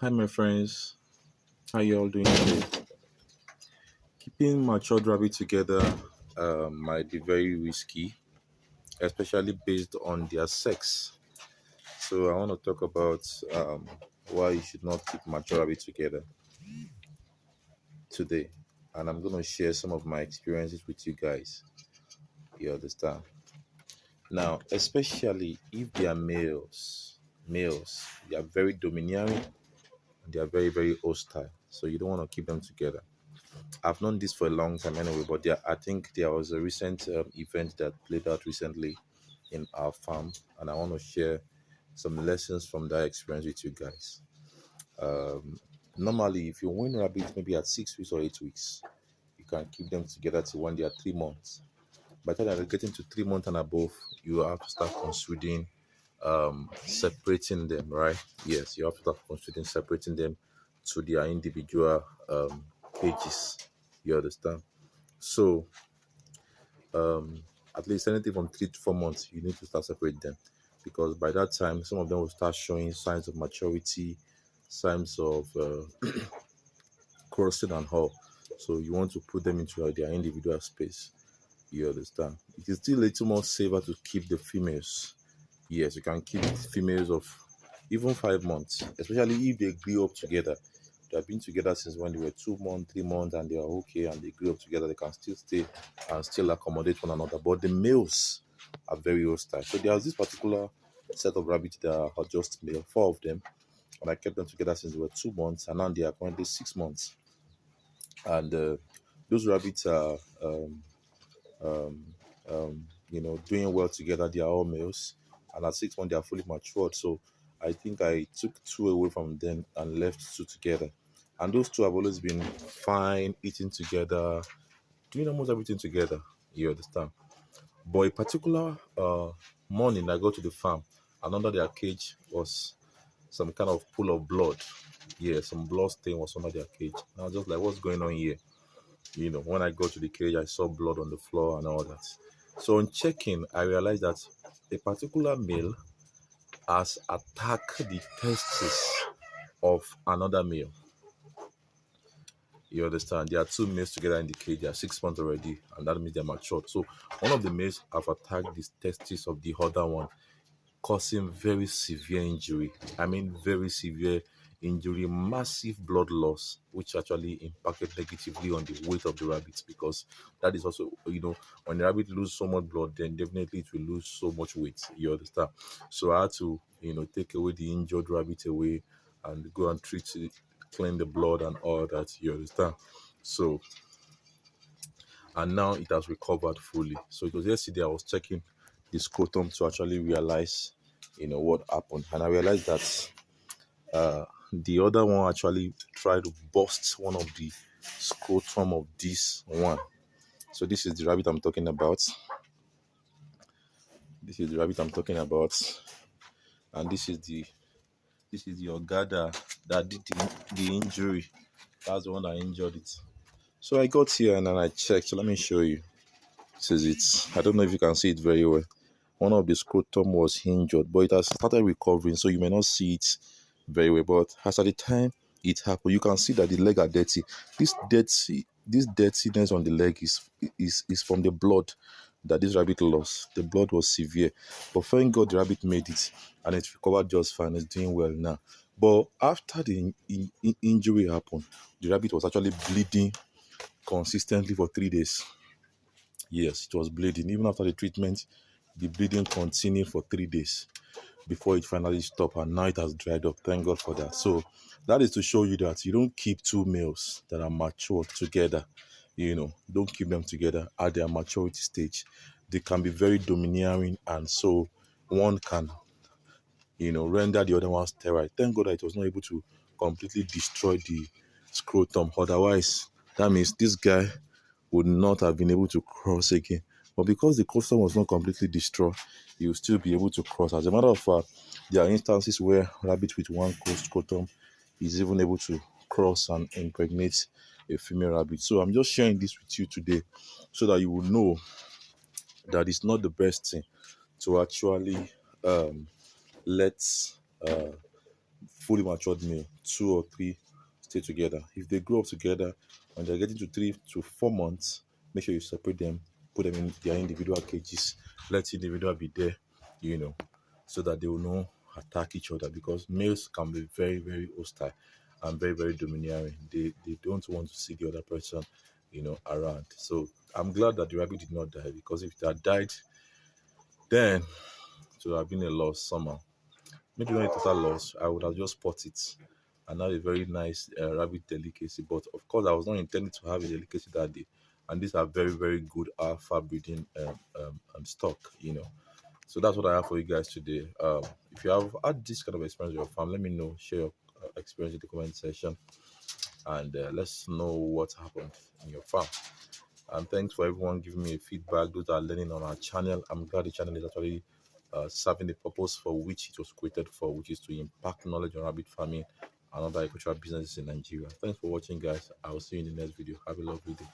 Hi, my friends. How you all doing today? Keeping matured rabbit together might be very risky, especially based on their sex. So I want to talk about why you should not keep mature rabbit together today, and I'm going to share some of my experiences with you guys. You understand? Now, especially if they are males, they are very domineering. They are very, very hostile. So you don't want to keep them together. I've known this for a long time anyway, but I think there was a recent event that played out recently in our farm, and I want to share some lessons from that experience with you guys. Um, Normally, if you win rabbits maybe at 6 weeks or 8 weeks, you can keep them together till when they are 3 months. By the time they're getting to 3 months and above, you have to start considering separating them, right? Yes, you have to start considering separating them to their individual cages. You understand? So, um, at least anything from 3 to 4 months, you need to start separating them because by that time, some of them will start showing signs of maturity, signs of crossing and all. So, you want to put them into their individual space. You understand? It is still a little more safer to keep the females. Yes, you can keep females of even 5 months, especially if they grew up together. They have been together since when they were 2 months, 3 months, and they are okay and they grew up together. They can still stay and still accommodate one another. But the males are very hostile. So there's this particular set of rabbits that are just male, four of them, and I kept them together since they were 2 months, and now they are currently 6 months. And those rabbits are, doing well together. They are all males, and at 6 months they are fully matured. So I think I took two away from them and left two together. And those two have always been fine, eating together, doing almost everything together. You understand? But a particular morning, I go to the farm, and under their cage was some kind of pool of blood. Yeah, some blood stain was under their cage. And I was just like, what's going on here? When I got to the cage, I saw blood on the floor and all that. So on checking, I realized that a particular male has attacked the testes of another male. You understand? There are two males together in the cage. They are 6 months already, and that means they're matured. So one of the males have attacked the testes of the other one, causing very severe injury. I mean, very severe injury, massive blood loss, which actually impacted negatively on the weight of the rabbits because that is also, when the rabbit lose so much blood, then definitely it will lose so much weight. You understand? So I had to, take away the injured rabbit away and go and treat it, clean the blood and all that. You understand? So, and now it has recovered fully. So it was yesterday I was checking the scrotum to actually realize, what happened, and I realized that the other one actually tried to bust one of the scrotum of this one. So this is the rabbit I'm talking about. This is the rabbit I'm talking about, and this is the Ogada that did the injury. That's the one that injured it. So I got here and then I checked. So let me show you. This is it. I don't know if you can see it very well. One of the scrotum was injured, but it has started recovering, so you may not see it very well. But as at the time it happened, you can see that the leg are dirty. This dirtiness on the leg is from the blood that this rabbit lost. The blood was severe, but thank God the rabbit made it and it recovered just fine. It's doing well now. But after the injury happened, the rabbit was actually bleeding consistently for 3 days. Yes, it was bleeding. Even after the treatment, the bleeding continued for 3 days before it finally stopped, and now it has dried up. Thank God for that. So that is to show you that you don't keep two males that are mature together. Don't keep them together at their maturity stage. They can be very domineering, and so one can, render the other one sterile. Thank God that it was not able to completely destroy the scrotum. Otherwise, that means this guy would not have been able to cross again. But because the custom was not completely destroyed, he will still be able to cross. As a matter of fact, there are instances where rabbit with one scrotum is even able to cross and impregnate a female rabbit. So I'm just sharing this with you today so that you will know that it's not the best thing to actually let fully matured male, 2 or 3 stay together. If they grow up together, when they're getting to 3 to 4 months, make sure you separate them, put them in their individual cages, let the individual be there, so that they will not attack each other, because males can be very, very hostile and very, very domineering. They don't want to see the other person, around. So I'm glad that the rabbit did not die, because if it had died, then it would have been a loss somehow. Maybe not a total loss. I would have just bought it and have a very nice rabbit delicacy. But of course, I was not intending to have a delicacy that day. And these are very, very good alpha breeding stock. So that's what I have for you guys today. If you have had this kind of experience with your farm, let me know. Share your experience in the comment section, and let's know what happened in your farm. And thanks for everyone giving me a feedback. Those that are learning on our channel, I'm glad the channel is actually serving the purpose for which it was created for, which is to impact knowledge on rabbit farming and other agricultural businesses in Nigeria. Thanks for watching, guys. I will see you in the next video. Have a lovely day.